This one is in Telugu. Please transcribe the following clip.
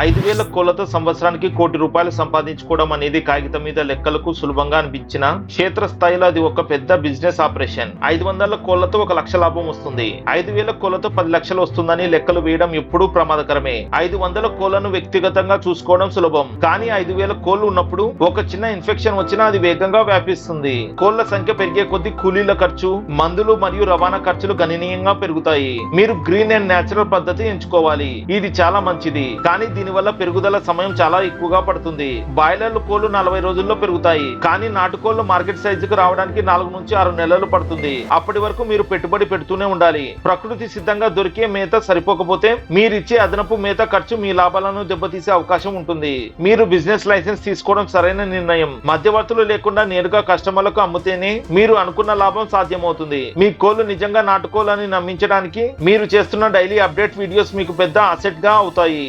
5,000 కోళ్లతో సంవత్సరానికి ₹1,00,00,000 సంపాదించుకోవడం అనేది కాగితం మీద లెక్కలకు సులభంగా అనిపించిన క్షేత్రస్థాయిలో అది ఒక పెద్ద బిజినెస్ ఆపరేషన్. 500 కోళ్లతో 1,00,000 లాభం వస్తుంది. 5,000 కోళ్లతో 10 లక్షలు వస్తుందని లెక్కలు వేయడం ఎప్పుడూ ప్రమాదకరమే. 500 కోళ్లను వ్యక్తిగతంగా చూసుకోవడం సులభం, కానీ 5,000 కోళ్లు ఉన్నప్పుడు ఒక చిన్న ఇన్ఫెక్షన్ వచ్చినా అది వేగంగా వ్యాపిస్తుంది. కోళ్ల సంఖ్య పెరిగే కొద్దీ కూలీల ఖర్చు, మందులు మరియు రవాణా ఖర్చులు గణనీయంగా పెరుగుతాయి. మీరు గ్రీన్ అండ్ నేచురల్ పద్ధతి ఎంచుకోవాలి. ఇది చాలా మంచిది, కానీ దీనివల్ల పెరుగుదల సమయం చాలా ఎక్కువగా పడుతుంది. బాయిలర్లు కోళ్లు 40 రోజుల్లో పెరుగుతాయి, కానీ నాటుకోళ్లు మార్కెట్ సైజుకు రావడానికి 4 నుంచి 6 నెలలు పడుతుంది. అప్పటి వరకు మీరు పెట్టుబడి పెడుతూనే ఉండాలి. ప్రకృతి సిద్ధంగా దొరికే మేత సరిపోకపోతే మీరిచ్చే అదనపు మేత ఖర్చు మీ లాభాలను దెబ్బతీసే అవకాశం ఉంటుంది. మీరు బిజినెస్ లైసెన్స్ తీసుకోవడం సరైన నిర్ణయం. మధ్యవర్తులు లేకుండా నేరుగా కస్టమర్లకు అమ్మితేనే మీరు అనుకున్న లాభం సాధ్యమవుతుంది. మీ కోళ్లు నిజంగా నాటుకోళ్లని నమ్మించడానికి మీరు చేస్తున్న డైలీ అప్డేట్ వీడియోస్ మీకు పెద్ద అసెట్ గా అవుతాయి.